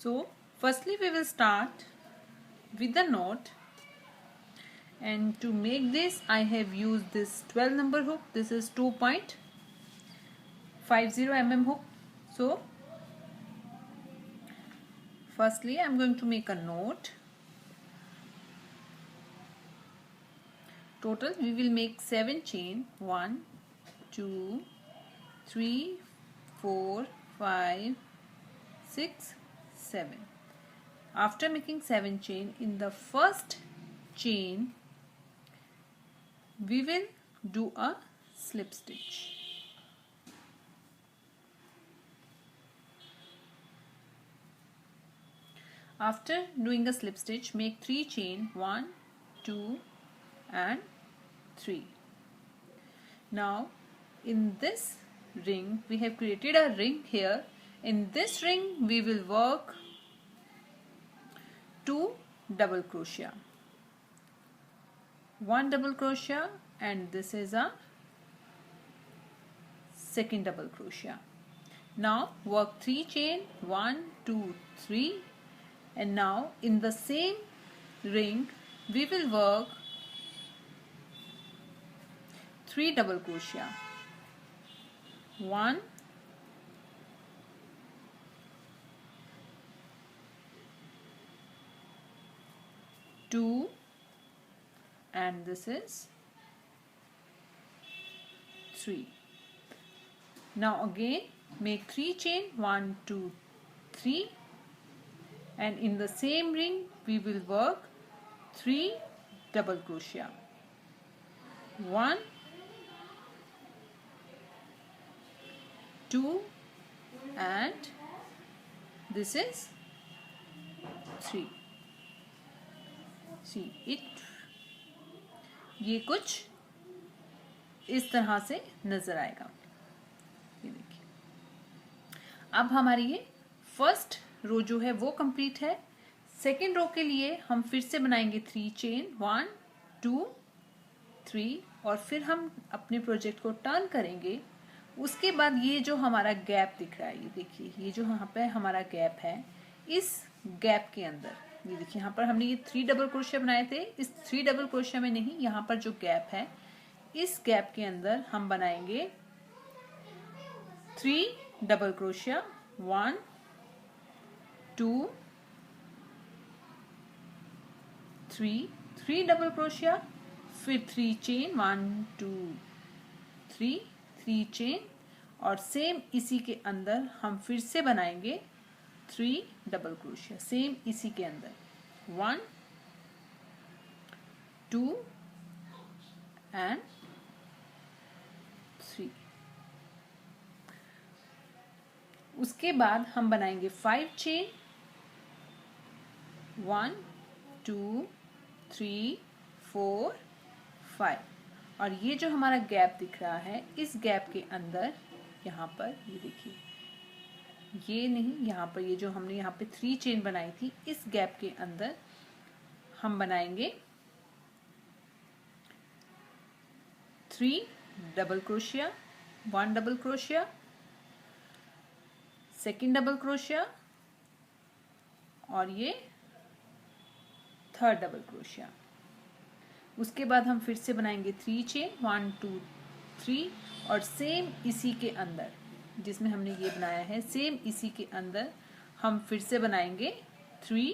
So firstly we will start with the knot, and to make this I have used this 12 number hook. This is 2.50 mm hook. So firstly I am going to make a knot. Total we will make 7 chain. 1 2 3 4 5 6 7. After making 7 chain, in the first chain we will do a slip stitch. After doing a slip stitch, make 3 chain. 1 2 and 3. Now in this ring we have created a ring here. In this ring we will work 2 double crochet, 1 double crochet, and this is a second double crochet. Now work 3 chain. 1 2 3, and now in the same ring we will work 3 double crochet. 1 2, and this is 3. Now again make 3 chain. 1 2 3, and in the same ring we will work 3 double crochet. 1 2 and this is 3. See it, ये कुछ इस तरह से नजर आएगा. ये देखिए, अब हमारी ये फर्स्ट रो जो है वो कंप्लीट है. सेकेंड रो के लिए हम फिर से बनाएंगे 3 चेन. 1 2 3, और फिर हम अपने प्रोजेक्ट को टर्न करेंगे. उसके बाद ये जो हमारा गैप दिख रहा है, ये देखिए, ये जो यहाँ पे हमारा गैप है, इस गैप के अंदर ये देखिए, यहाँ पर हमने ये 3 डबल क्रोशिया बनाए थे. इस 3 डबल क्रोशिया में नहीं, यहाँ पर जो गैप है, इस गैप के अंदर हम बनाएंगे 3 डबल क्रोशिया. 1 2 3, 3 डबल क्रोशिया, फिर 3 चेन. 1 2 3, 3 चेन, और सेम इसी के अंदर हम फिर से बनाएंगे 3 डबल क्रोशिया. सेम इसी के अंदर 1 2 and 3. उसके बाद हम बनाएंगे 5 चेन. 1 2 3 4 5, और ये जो हमारा गैप दिख रहा है, इस गैप के अंदर यहाँ पर ये देखिए, ये नहीं, यहाँ पर ये जो हमने यहाँ पे 3 चेन बनाई थी, इस गैप के अंदर हम बनाएंगे 3 double crochet. 1 double crochet, second double crochet, और ये थर्ड डबल क्रोशिया. उसके बाद हम फिर से बनाएंगे 3 चेन. 1 2 3, और सेम इसी के अंदर जिसमें हमने ये बनाया है, सेम इसी के अंदर हम फिर से बनाएंगे 3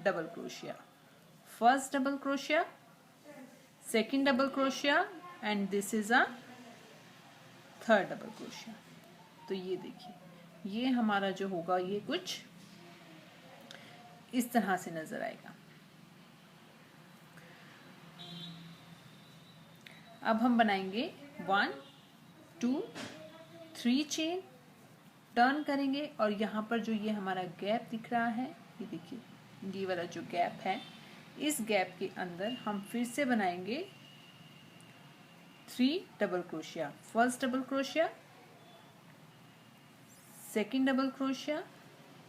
double crochet. First double crochet, second double crochet, and this is a third double crochet. तो ये देखिए, ये हमारा जो होगा ये कुछ इस तरह से नजर आएगा. अब हम बनाएंगे 1 2 3 चेन, टर्न करेंगे, और यहाँ पर जो ये हमारा गैप दिख रहा है, ये देखिए, ये वाला जो गैप है, इस गैप के अंदर हम फिर से बनाएंगे 3 double crochet. First double crochet, second double crochet,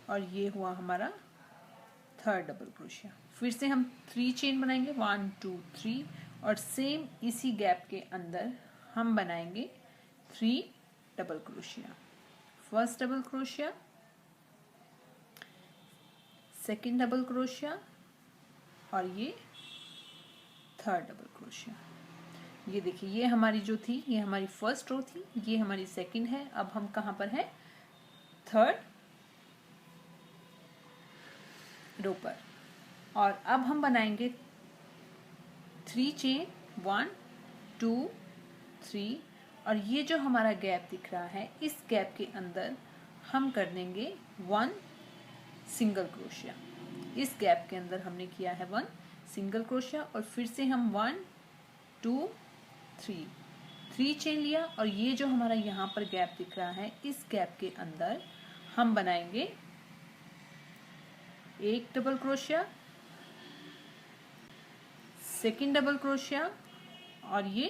और ये हुआ हमारा थर्ड डबल क्रोशिया. फिर से हम 3 चेन बनाएंगे. 1 2 3, और सेम इसी गैप के अंदर हम बनाएंगे 3 double crochet. First double crochet, second double crochet और ये थर्ड डबल क्रोशिया। ये देखिए, ये हमारी जो थी, ये हमारी फर्स्ट रो थी, ये हमारी सेकंड है। अब हम कहाँ पर हैं? थर्ड रो पर। और अब हम बनाएंगे 3 चेन, 1 2 3, और ये जो हमारा गैप दिख रहा है, इस गैप के अंदर हम कर देंगे 1 सिंगल क्रोशिया। इस गैप के अंदर हमने किया है 1 सिंगल क्रोशिया, और फिर से हम 1 2 3 चेन लिया, और ये जो हमारा यहाँ पर गैप दिख रहा है, इस गैप के अंदर हम बनाएंगे एक double crochet, second double crochet और ये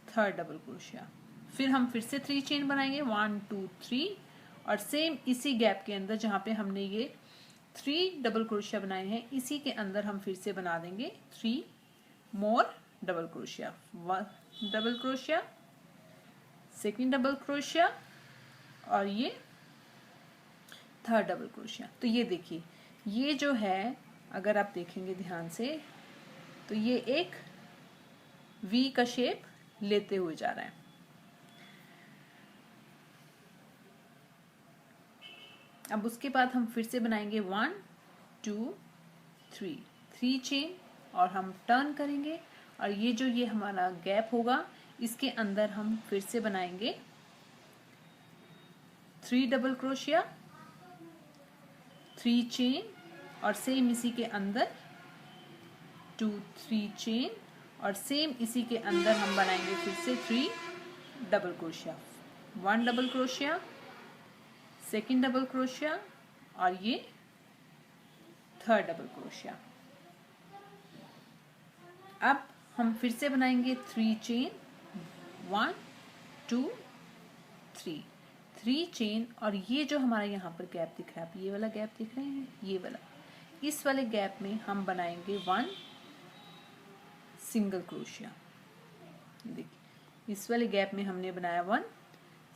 थर्ड डबल क्रोशिया। फिर से 3 चेन बनाएंगे 1 2 3, और सेम इसी गैप के अंदर जहाँ पे हमने ये 3 डबल क्रोशिया बनाए हैं, इसी के अंदर हम फिर से बना देंगे 3 more double crochet. 1 double crochet, second double crochet और ये थर्ड डबल क्रोशिया। तो ये देखिए, ये जो है, अगर आप देखेंगे ध्यान से, तो ये एक वी का शेप लेते हुए जा रहा है। अब उसके बाद हम फिर से बनाएंगे 1 2 3 चेन, और हम टर्न करेंगे, और ये हमारा गैप होगा, इसके अंदर हम फिर से बनाएंगे 3 डबल क्रोशिया, 3 चेन, और सेम इसी के अंदर 2 3 चेन, और सेम इसी के अंदर हम बनाएंगे फिर से 3 double crochet. 1 double crochet, second double crochet और ये थर्ड डबल क्रोशिया। अब हम फिर से बनाएंगे 3 चेन, 1 2 3 चेन, और ये जो हमारा यहाँ पर गैप दिख रहा है, आप ये वाला गैप दिख रहे हैं, ये वाला, इस वाले गैप में हम बनाएंगे 1 सिंगल क्रोशिया। देखिए, इस वाले गैप में हमने बनाया 1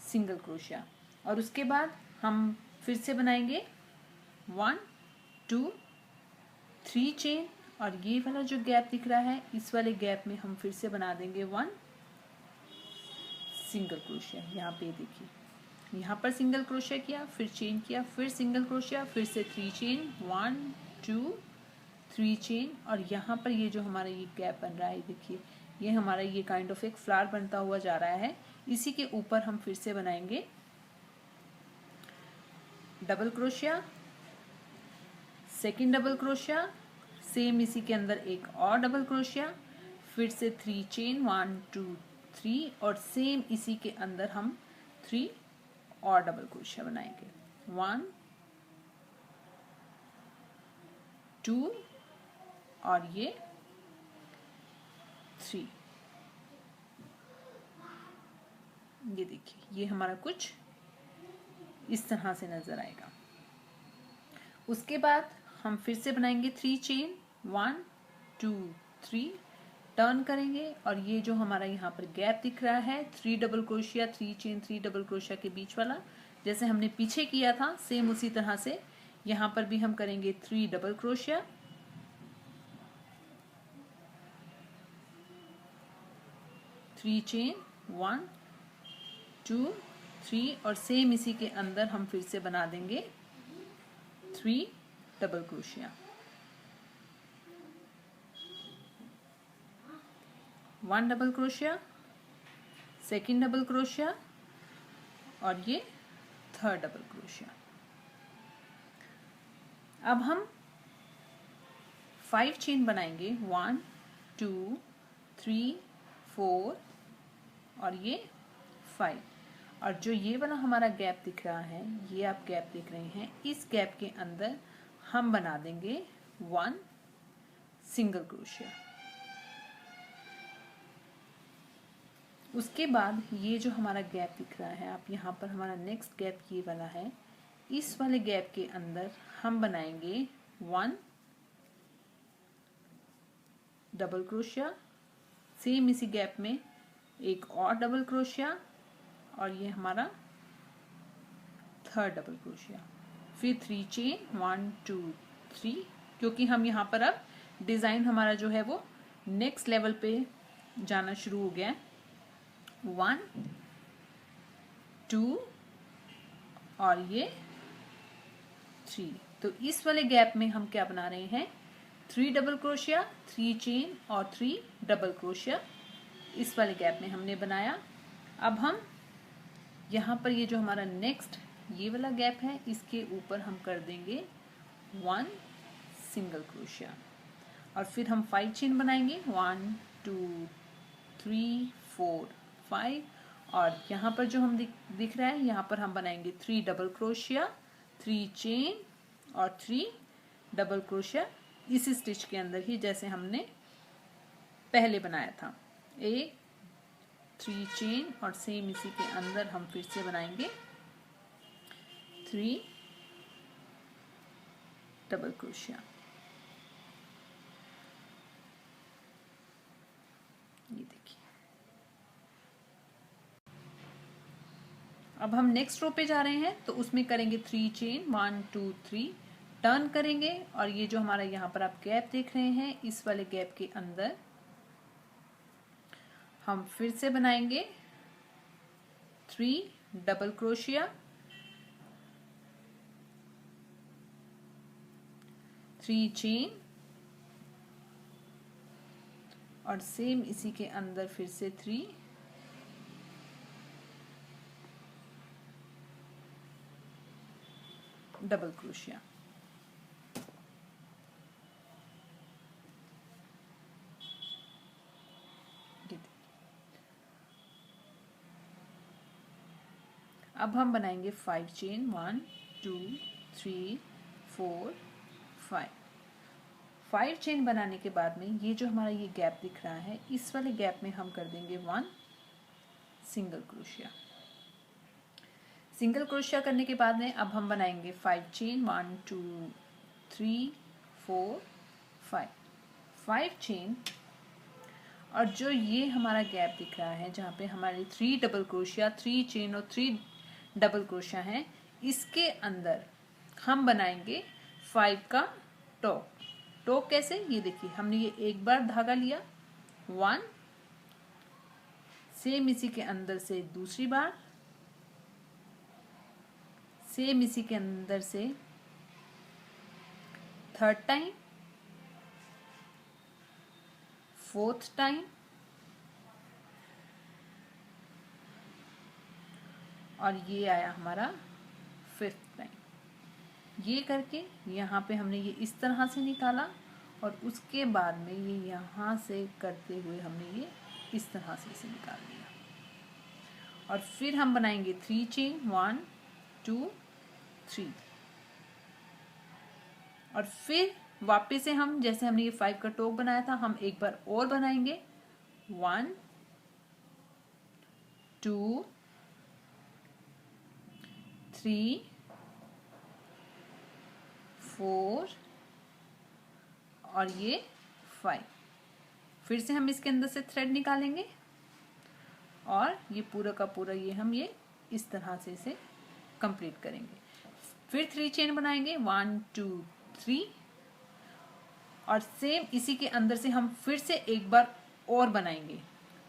सिंगल क्रोशिया, और उसके बाद हम फिर से बनाएंगे 1 2 3 चेन, और ये वाला जो गैप दिख रहा है, इस वाले गैप में हम फिर से बना देंगे 1 सिंगल क्रोशिया। यहाँ पे देखिए, यहाँ पर सिंगल क्रोशिया किया, फिर चेन किया, फिर सिंगल क्रोशिया, फिर से 3 चेन, 1 2 3 चेन, और यहाँ पर ये जो हमारा ये गैप बन रहा है, देखिए ये हमारा ये काइंड ऑफ एक फ्लावर बनता हुआ जा रहा है। इसी के ऊपर हम फिर से बनाएंगे double crochet, second double crochet, same इसी के अंदर एक और डबल क्रोशिया, फिर से 3 चेन, 1 2 3, और सेम इसी के अंदर हम 3 और डबल क्रोशिया बनाएंगे, 1 2 और ये 3। ये देखिए, ये हमारा कुछ इस तरह से नजर आएगा। उसके बाद हम फिर से बनाएंगे 3 चेन, 1 2 3, टर्न करेंगे, और ये जो हमारा यहाँ पर गैप दिख रहा है, 3 double crochet, 3 chain, 3 double crochet के बीच वाला, जैसे हमने पीछे किया था सेम उसी तरह से यहाँ पर भी हम करेंगे 3 डबल क्रोशिया, 3 चेन, 1 2 3, और सेम इसी के अंदर हम फिर से बना देंगे 3 double crochet, 1 double crochet, second double crochet और ये थर्ड डबल क्रोशिया। अब हम 5 चेन बनाएंगे, 1 2 3 4 और ये 5, और जो ये वाला हमारा गैप दिख रहा है, ये आप गैप देख रहे हैं, इस गैप के अंदर हम बना देंगे 1 सिंगल क्रोशिया। उसके बाद ये जो हमारा गैप दिख रहा है, आप यहाँ पर हमारा नेक्स्ट गैप ये वाला है, इस वाले गैप के अंदर हम बनाएंगे 1 डबल क्रोशिया, सेम इसी गैप में एक और डबल क्रोशिया, और ये हमारा थर्ड डबल क्रोशिया। फिर 3 चेन 1 2 3, क्योंकि हम यहाँ पर अब डिज़ाइन हमारा जो है वो नेक्स्ट लेवल पे जाना शुरू हो गया है। 1 2 और ये 3, तो इस वाले गैप में हम क्या बना रहे हैं, 3 डबल क्रोशिया, 3 चेन और 3 डबल क्रोशिया, इस वाले गैप में हमने बनाया। अब हम यहाँ पर ये जो हमारा नेक्स्ट ये वाला गैप है, इसके ऊपर हम कर देंगे 1 सिंगल क्रोशिया और फिर हम 5 चेन बनाएंगे, 1 2 3 4 5, और यहाँ पर जो हम दिख रहा है यहाँ पर हम बनाएंगे 3 डबल क्रोशिया, 3 चेन और 3 डबल क्रोशिया इस स्टिच के अंदर ही, जैसे हमने पहले बनाया था। 3 चेन और सेम इसी के अंदर हम फिर से बनाएंगे 3 डबल क्रोशिया। ये देखिए, अब हम नेक्स्ट रो पे जा रहे हैं, तो उसमें करेंगे 3 चेन 1 2 3, टर्न करेंगे और ये जो हमारा यहाँ पर आप गैप देख रहे हैं, इस वाले गैप के अंदर हम फिर से बनाएंगे 3 डबल क्रोशिया, 3 चेन और सेम इसी के अंदर फिर से 3 डबल क्रोशिया। अब हम बनाएंगे 5 चेन 1 2 3 4 5। 5 चेन बनाने के बाद में ये जो हमारा ये गैप दिख रहा है, इस वाले गैप में हम कर देंगे 1 सिंगल क्रोशिया। सिंगल क्रोशिया करने के बाद में अब हम बनाएंगे 5 चेन 1 2 3 4 5, 5 चेन, और जो ये हमारा गैप दिख रहा है जहाँ पे हमारे 3 डबल क्रोशिया, 3 चेन और 3 डबल क्रोशिया है, इसके अंदर हम बनाएंगे 5 का टॉप। टॉप कैसे, ये देखिए, हमने ये एक बार धागा लिया 1, सेम इसी के अंदर से दूसरी बार, सेम इसी के अंदर से थर्ड टाइम, फोर्थ टाइम और ये आया हमारा 5th टाइम। ये करके यहाँ पे हमने ये इस तरह से निकाला और उसके बाद में ये यहाँ से करते हुए हमने ये इस तरह से इसे निकाल लिया और फिर हम बनाएंगे 3 चेन 1 2 3 और फिर वापस से हम, जैसे हमने ये 5 का टोक बनाया था, हम एक बार और बनाएंगे 1 2 3 4 और ये 5। फिर से हम इसके अंदर से थ्रेड निकालेंगे और ये पूरा का पूरा ये हम ये इस तरह से इसे कंप्लीट करेंगे। फिर 3 चेन बनाएंगे 1 2 3 और सेम इसी के अंदर से हम फिर से एक बार और बनाएंगे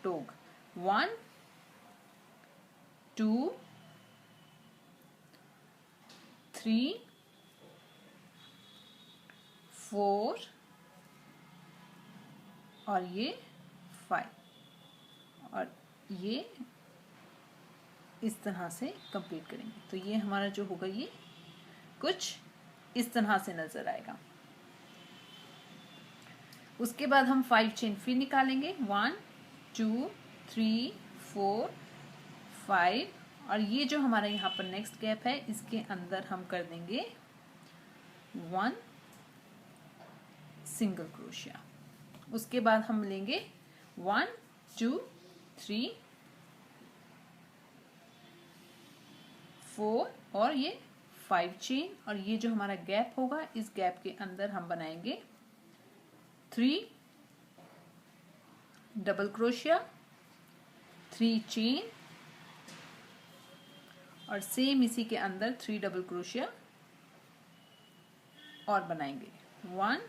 टोक 1 2 3 4 और ये 5 और ये इस तरह से कंप्लीट करेंगे। तो ये हमारा जो होगा ये कुछ इस तरह से नजर आएगा। उसके बाद हम 5 चेन फिर निकालेंगे 1 2 3 4 5 और ये जो हमारा यहाँ पर नेक्स्ट गैप है, इसके अंदर हम कर देंगे 1 सिंगल क्रोशिया। उसके बाद हम लेंगे 1 2 3 4 और ये 5 चेन और ये जो हमारा गैप होगा, इस गैप के अंदर हम बनाएंगे 3 डबल क्रोशिया, 3 चेन और सेम इसी के अंदर 3 डबल क्रोशिया और बनाएंगे 1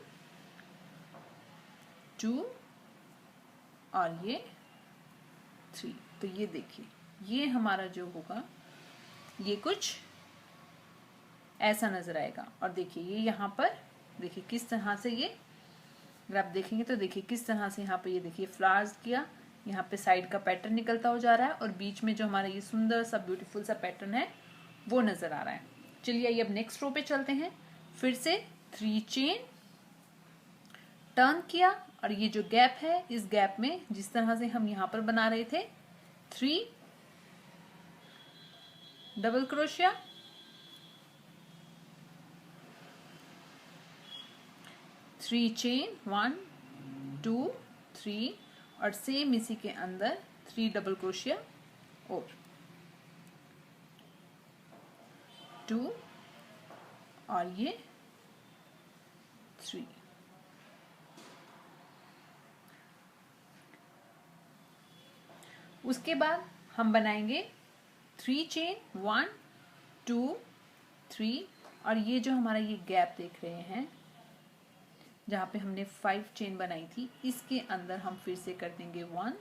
2 और ये 3। तो ये देखिए ये हमारा जो होगा ये कुछ ऐसा नजर आएगा। और देखिए ये यहाँ पर देखिए किस तरह से ये, अगर आप देखेंगे तो देखिए किस तरह से यहाँ पे ये देखिए फ्लावर्स किया, यहाँ पे साइड का पैटर्न निकलता हो जा रहा है और बीच में जो हमारा ये सुंदर सा ब्यूटीफुल सा पैटर्न है वो नजर आ रहा है। चलिए आइए अब नेक्स्ट रो पे चलते हैं। फिर से 3 चेन टर्न किया और ये जो गैप है इस गैप में जिस तरह से हम यहाँ पर बना रहे थे 3 डबल क्रोशिया, 3 चेन 1 2 3 और सेम इसी के अंदर 3 डबल क्रोशिया और 2 और ये 3। उसके बाद हम बनाएंगे 3 चेन 1 2 3 और ये जो हमारा ये गैप देख रहे हैं जहाँ पे हमने 5 चेन बनाई थी इसके अंदर हम फिर से कर देंगे 1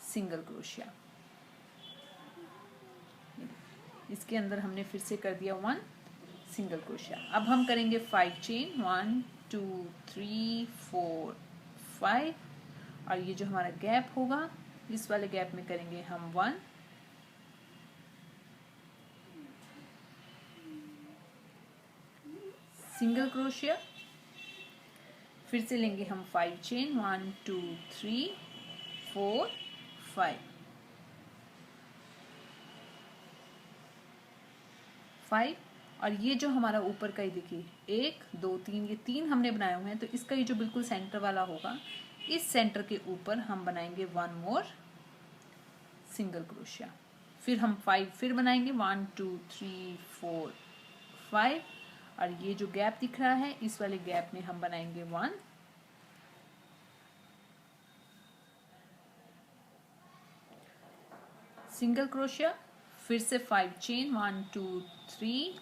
सिंगल क्रोशिया। इसके अंदर हमने फिर से कर दिया 1 सिंगल क्रोशिया। अब हम करेंगे 5 चेन 1 2 3 4 5 और ये जो हमारा गैप होगा इस वाले गैप में करेंगे हम 1 सिंगल क्रोशिया। फिर से लेंगे हम 5 चेन 1 2 3 4 5 और ये जो हमारा ऊपर का ही देखिए 1 2 3 ये 3 हमने बनाए हुए हैं तो इसका ये जो बिल्कुल सेंटर वाला होगा इस सेंटर के ऊपर हम बनाएंगे 1 मोर सिंगल क्रोशिया। फिर हम 5 फिर बनाएंगे 1 2 3 4 5 और ये जो गैप दिख रहा है इस वाले गैप में हम बनाएंगे 1 सिंगल क्रोशिया। फिर से 5 चेन 1 2 3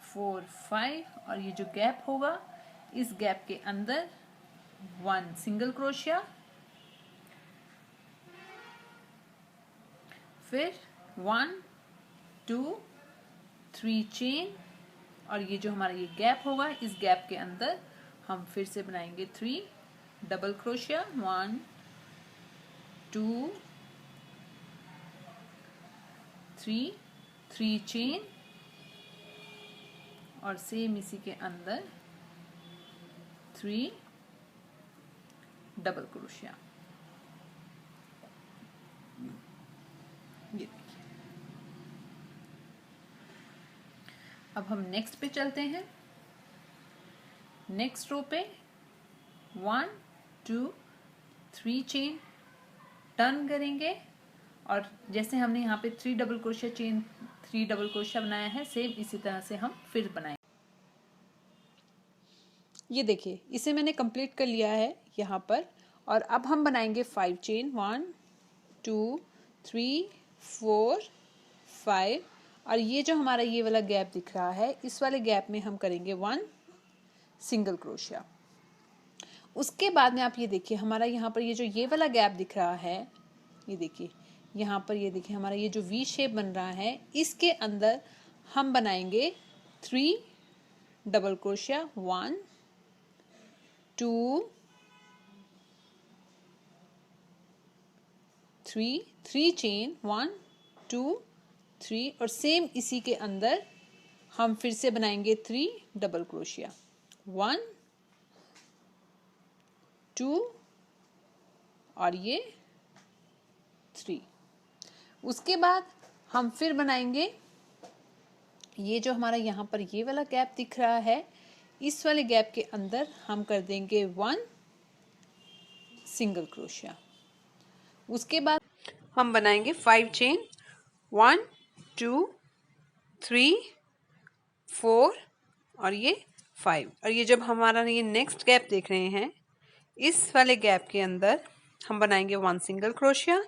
4 5 और ये जो गैप होगा इस गैप के अंदर 1 सिंगल क्रोशिया। फिर 1 2 3 चेन और ये जो हमारा ये गैप होगा इस गैप के अंदर हम फिर से बनाएंगे 3 डबल क्रोशिया 1 2 3 चेन और सेम इसी के अंदर 3 डबल क्रोशिया। ये देखिए अब हम नेक्स्ट पे चलते हैं। नेक्स्ट रो पे 1 2 3 चेन टर्न करेंगे और जैसे हमने यहाँ पे 3 double crochet chain 3 double crochet बनाया है सेम इसी तरह से हम फिर बनाएंगे। ये देखिए इसे मैंने कंप्लीट कर लिया है यहाँ पर और अब हम बनाएंगे 5 चेन 1 2 3 4 5 और ये जो हमारा ये वाला गैप दिख रहा है इस वाले गैप में हम करेंगे 1 सिंगल क्रोशिया। उसके बाद में आप ये देखिए हमारा यहाँ पर ये जो ये वाला गैप दिख रहा है ये देखिए यहाँ पर ये देखिए हमारा ये जो वी शेप बन रहा है इसके अंदर हम बनाएंगे 3 डबल क्रोशिया 1 2 3 चेन 1 2 3 और सेम इसी के अंदर हम फिर से बनाएंगे 3 डबल क्रोशिया 1 2 और ये 3। उसके बाद हम फिर बनाएंगे ये जो हमारा यहाँ पर ये वाला गैप दिख रहा है इस वाले गैप के अंदर हम कर देंगे 1 सिंगल क्रोशिया। उसके बाद हम बनाएंगे 5 चेन 1 2 3 4 और ये 5 और ये जब हमारा ये नेक्स्ट गैप देख रहे हैं इस वाले गैप के अंदर हम बनाएंगे 1 सिंगल क्रोशिया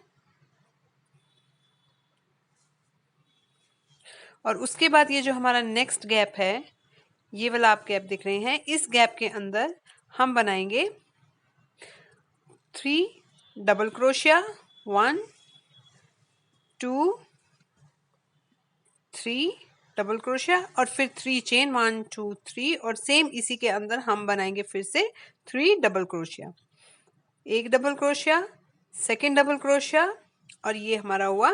और उसके बाद ये जो हमारा नेक्स्ट गैप है ये वाला आप गैप देख रहे हैं, इस गैप के अंदर हम बनाएंगे 3 डबल क्रोशिया, 1 2 3 डबल क्रोशिया और फिर 3 चेन, 1 2 3 और सेम इसी के अंदर हम बनाएंगे फिर से 3 डबल क्रोशिया, एक double crochet, second double crochet और ये हमारा हुआ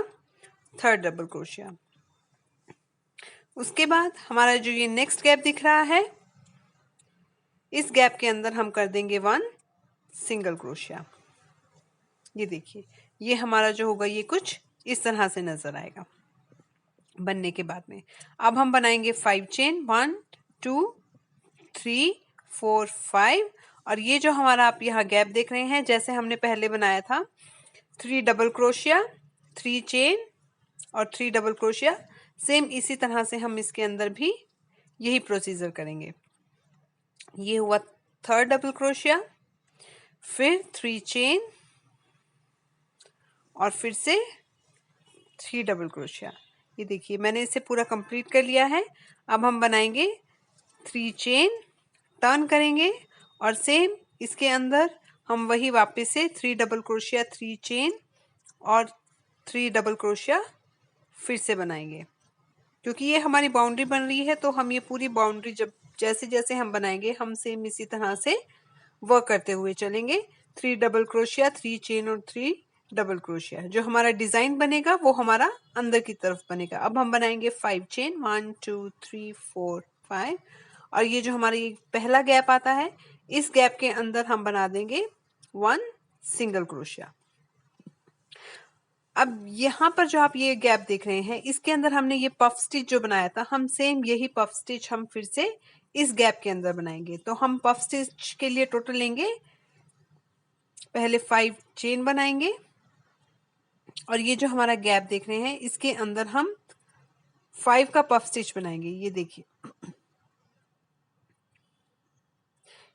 थर्ड डबल क्रोशिया। उसके बाद हमारा जो ये नेक्स्ट गैप दिख रहा है, इस गैप के अंदर हम कर देंगे 1 सिंगल क्रोशिया। ये देखिए, ये हमारा जो होगा ये कुछ इस तरह से नजर आएगा बनने के बाद में। अब हम बनाएंगे 5 चेन, 1 2 3 4 5 और ये जो हमारा आप यहाँ गैप देख रहे हैं जैसे हमने पहले बनाया था, 3 डबल क्रोशिया, 3 चेन और 3 डबल क्रोशिया, सेम इसी तरह से हम इसके अंदर भी यही प्रोसीजर करेंगे। ये हुआ थर्ड डबल क्रोशिया, फिर 3 चेन और फिर से 3 डबल क्रोशिया। ये देखिए मैंने इसे पूरा कंप्लीट कर लिया है। अब हम बनाएंगे 3 चेन, टर्न करेंगे और सेम इसके अंदर हम वही वापस से 3 डबल क्रोशिया, 3 चेन और 3 डबल क्रोशिया फिर से बनाएंगे। क्योंकि ये हमारी बाउंड्री बन रही है तो हम ये पूरी बाउंड्री जब जैसे जैसे हम बनाएंगे हम सेम इसी तरह से वर्क करते हुए चलेंगे। 3 डबल क्रोशिया, 3 चेन और 3 डबल क्रोशिया। जो हमारा डिजाइन बनेगा वो हमारा अंदर की तरफ बनेगा। अब हम बनाएंगे 5 चेन, 1 2 3 4 5 और ये जो हमारा ये पहला गैप आता है इस गैप के अंदर हम बना देंगे 1 सिंगल क्रोशिया। अब यहाँ पर जो आप ये गैप देख रहे हैं इसके अंदर हमने ये पफ स्टिच जो बनाया था, हम सेम यही पफ स्टिच हम फिर से इस गैप के अंदर बनाएंगे। तो हम पफ स्टिच के लिए टोटल लेंगे, पहले 5 चेन बनाएंगे और ये जो हमारा गैप देख रहे हैं इसके अंदर हम 5 का पफ स्टिच बनाएंगे। ये देखिए,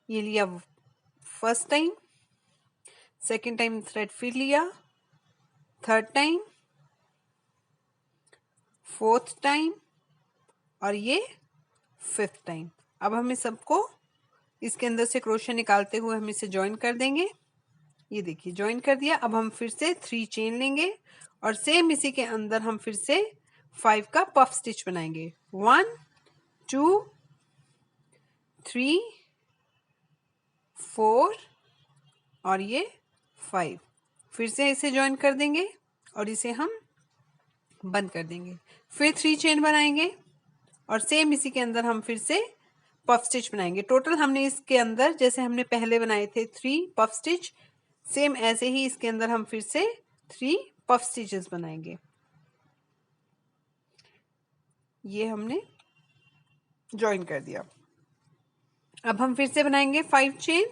ये लिया first time, second time thread फिर लिया, थर्ड टाइम, फोर्थ टाइम और ये फिफ्थ टाइम। अब हम इस सबको इसके अंदर से क्रोशिया निकालते हुए हम इसे ज्वाइन कर देंगे। ये देखिए ज्वाइन कर दिया। अब हम फिर से 3 चेन लेंगे और सेम इसी के अंदर हम फिर से 5 का पफ स्टिच बनाएंगे। 1 2 3 4 और ये 5। फिर से इसे ज्वाइन कर देंगे और इसे हम बंद कर देंगे। फिर 3 चेन बनाएंगे और सेम इसी के अंदर हम फिर से पफ स्टिच बनाएंगे। टोटल हमने इसके अंदर जैसे हमने पहले बनाए थे 3 पफ स्टिच, सेम ऐसे ही इसके अंदर हम फिर से 3 पफ स्टिचेस बनाएंगे। ये हमने ज्वाइन कर दिया। अब हम फिर से बनाएंगे 5 चेन,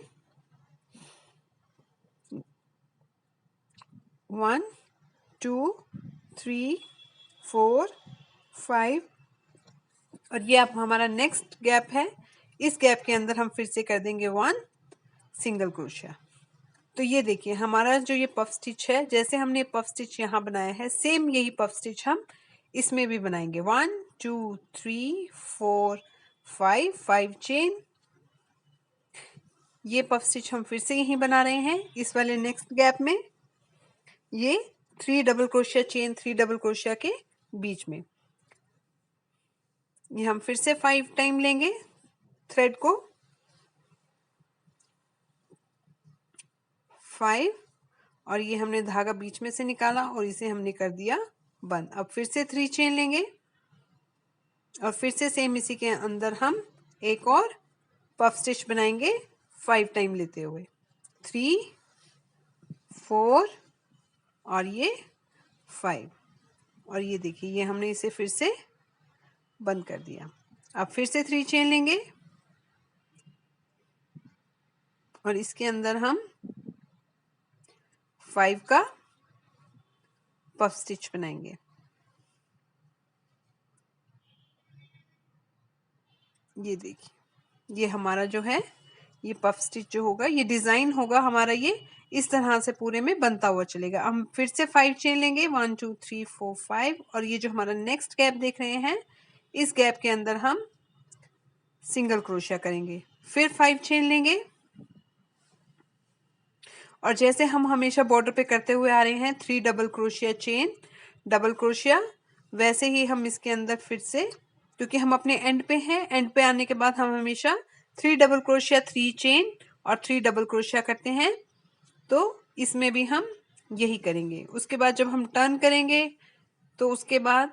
1 2 3 4 5 और ये अब हमारा नेक्स्ट गैप है। इस गैप के अंदर हम फिर से कर देंगे 1 सिंगल क्रोशिया। तो ये देखिए हमारा जो ये पफ स्टिच है, जैसे हमने पफ स्टिच यहाँ बनाया है सेम यही पफ स्टिच हम इसमें भी बनाएंगे। 1 2 3 4 5 5 चेन। ये पफ स्टिच हम फिर से यहीं बना रहे हैं इस वाले नेक्स्ट गैप में। ये 3 double crochet chain, 3 double crochet के बीच में ये हम फिर से 5 टाइम लेंगे थ्रेड को, 5 और ये हमने धागा बीच में से निकाला और इसे हमने कर दिया बंद। अब फिर से 3 चेन लेंगे और फिर से सेम इसी के अंदर हम एक और पफ स्टिच बनाएंगे 5 टाइम लेते हुए, 3 4 और ये 5 और ये देखिए ये हमने इसे फिर से बंद कर दिया। अब फिर से 3 चेन लेंगे और इसके अंदर हम 5 का पफ स्टिच बनाएंगे। ये देखिए ये हमारा जो है ये पफ स्टिच जो होगा ये डिजाइन होगा हमारा, ये इस तरह से पूरे में बनता हुआ चलेगा। हम फिर से 5 चेन लेंगे, 1 2 3 4 5 और ये जो हमारा नेक्स्ट गैप देख रहे हैं इस गैप के अंदर हम सिंगल क्रोशिया करेंगे, फिर 5 चेन लेंगे और जैसे हम हमेशा बॉर्डर पे करते हुए आ रहे हैं 3 double crochet chain, double crochet, वैसे ही हम इसके अंदर फिर से, क्योंकि हम अपने एंड पे हैं, एंड पे आने के बाद हम हमेशा 3 डबल क्रोशिया 3 चेन और 3 डबल क्रोशिया करते हैं, तो इसमें भी हम यही करेंगे। उसके बाद जब हम टर्न करेंगे तो उसके बाद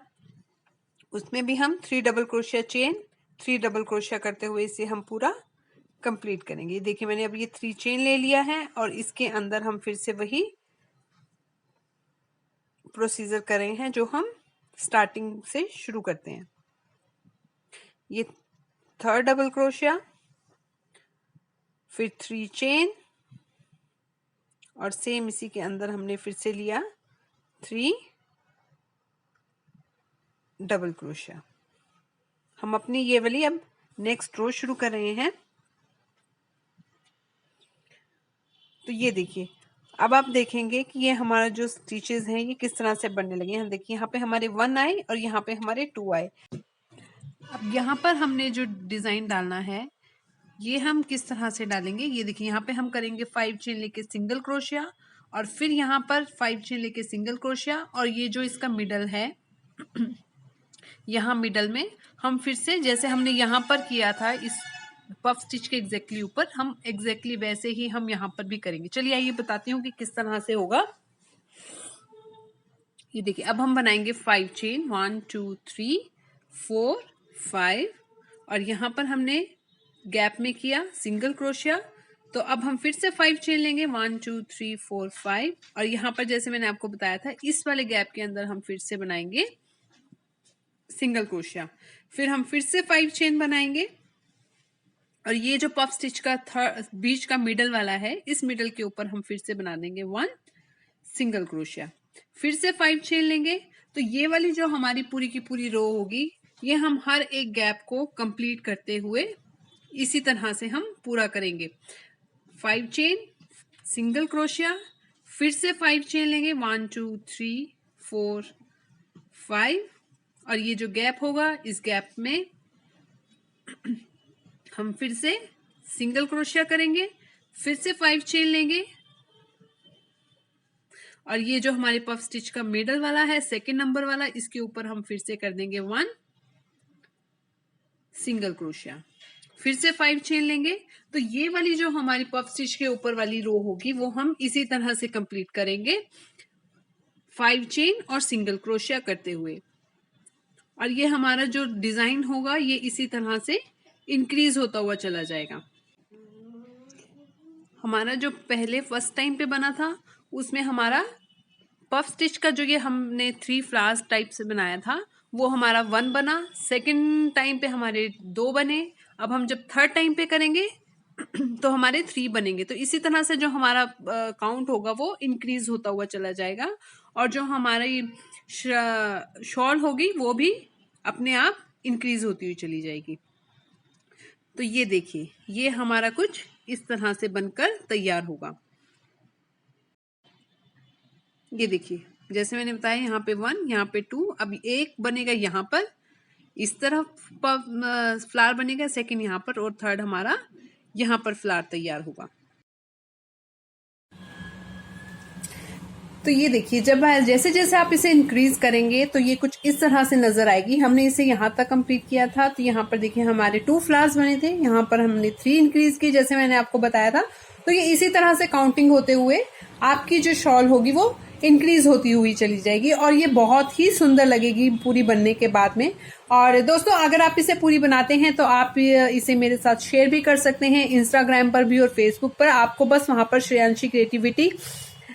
उसमें भी हम 3 double crochet chain 3 double crochet करते हुए इसे हम पूरा कंप्लीट करेंगे। देखिए मैंने अब ये 3 चेन ले लिया है और इसके अंदर हम फिर से वही प्रोसीजर कर रहे हैं जो हम स्टार्टिंग से शुरू करते हैं। ये 3rd डबल क्रोशिया, फिर 3 चेन और सेम इसी के अंदर हमने फिर से लिया 3 डबल क्रोशिया। हम अपनी ये वाली अब नेक्स्ट रो शुरू कर रहे हैं। तो ये देखिए, अब आप देखेंगे कि ये हमारा जो स्टिचेस हैं ये किस तरह से बनने लगे हैं। देखिए यहाँ पे हमारे 1 आए और यहाँ पे हमारे 2 आए। अब यहाँ पर हमने जो डिज़ाइन डालना है ये हम किस तरह से डालेंगे, ये देखिए यहाँ पे हम करेंगे 5 चेन लेके सिंगल क्रोशिया और फिर यहाँ पर 5 चेन लेके सिंगल क्रोशिया, और ये जो इसका मिडल है यहाँ मिडल में हम फिर से जैसे हमने यहाँ पर किया था इस पफ स्टिच के एग्जैक्टली ऊपर, हम एग्जैक्टली वैसे ही हम यहाँ पर भी करेंगे। चलिए आइए बताती हूँ कि किस तरह से होगा। ये देखिए अब हम बनाएंगे 5 चेन 1 2 3 4 5 और यहाँ पर हमने गैप में किया सिंगल क्रोशिया, तो अब हम फिर से 5 चेन लेंगे 1 2 3 4 5 और यहाँ पर जैसे मैंने आपको बताया था इस वाले गैप के अंदर हम फिर से बनाएंगे सिंगल क्रोशिया, फिर हम फिर से 5 चेन बनाएंगे और ये जो पफ स्टिच का बीच का मिडल वाला है इस मिडल के ऊपर हम फिर से बना देंगे 1 सिंगल क्रोशिया, फिर से 5 चेन लेंगे। तो ये वाली जो हमारी पूरी की पूरी रो होगी ये हम हर एक गैप को कंप्लीट करते हुए इसी तरह से हम पूरा करेंगे। 5 चेन सिंगल क्रोशिया, फिर से 5 चेन लेंगे 1 2 3 4 5 और ये जो गैप होगा इस गैप में हम फिर से सिंगल क्रोशिया करेंगे, फिर से 5 चेन लेंगे और ये जो हमारे पफ स्टिच का मिडल वाला है सेकंड नंबर वाला इसके ऊपर हम फिर से कर देंगे 1 सिंगल क्रोशिया, फिर से 5 चेन लेंगे। तो ये वाली जो हमारी पफ स्टिच के ऊपर वाली रो होगी वो हम इसी तरह से कंप्लीट करेंगे 5 चेन और सिंगल क्रोशिया करते हुए, और ये हमारा जो डिजाइन होगा ये इसी तरह से इंक्रीज होता हुआ चला जाएगा। हमारा जो पहले फर्स्ट टाइम पे बना था उसमें हमारा पफ स्टिच का जो ये हमने 3 फ्लावर्स टाइप से बनाया था वो हमारा 1 बना, सेकंड टाइम पे हमारे 2 बने, अब हम जब थर्ड टाइम पे करेंगे तो हमारे 3 बनेंगे। तो इसी तरह से जो हमारा काउंट होगा वो इंक्रीज होता हुआ चला जाएगा और जो हमारी शॉल होगी वो भी अपने आप इंक्रीज होती हुई चली जाएगी। तो ये देखिए ये हमारा कुछ इस तरह से बनकर तैयार होगा। ये देखिए जैसे मैंने बताया यहाँ पे 1 यहाँ पे 2, अब एक बनेगा यहाँ पर इस तरफ फ्लावर बनेगा, सेकंड यहाँ पर और थर्ड हमारा यहाँ पर फ्लावर तैयार होगा। तो ये देखिए जब जैसे जैसे आप इसे इंक्रीज करेंगे तो ये कुछ इस तरह से नजर आएगी। हमने इसे यहाँ तक कंप्लीट किया था तो यहाँ पर देखिए हमारे 2 फ्लावर्स बने थे, यहाँ पर हमने 3 इंक्रीज की जैसे मैंने आपको बताया था। तो ये इसी तरह से काउंटिंग होते हुए आपकी जो शॉल होगी वो इंक्रीज होती हुई चली जाएगी और ये बहुत ही सुंदर लगेगी पूरी बनने के बाद में। और दोस्तों अगर आप इसे पूरी बनाते हैं तो आप इसे मेरे साथ शेयर भी कर सकते हैं इंस्टाग्राम पर भी और फेसबुक पर। आपको बस वहां पर श्रेयांशी क्रिएटिविटी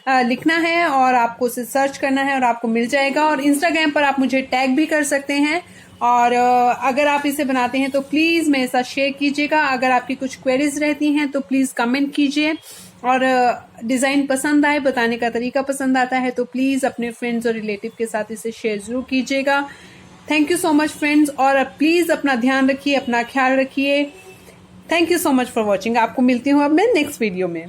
लिखना है और आपको उसे सर्च करना है और आपको मिल जाएगा। और इंस्टाग्राम पर आप मुझे टैग भी कर सकते हैं और अगर आप इसे बनाते हैं तो प्लीज मेरे साथ शेयर कीजिएगा। अगर आपकी कुछ क्वेरीज रहती हैं तो प्लीज कमेंट कीजिए और डिजाइन पसंद आए, बताने का तरीका पसंद आता है तो प्लीज अपने फ्रेंड्स और रिलेटिव के साथ इसे शेयर जरूर कीजिएगा। Thank you so much friends, और प्लीज अपना ध्यान रखिए, अपना ख्याल रखिए। Thank you so much for watching. आपको मिलती हूँ अब मैं नेक्स्ट वीडियो में।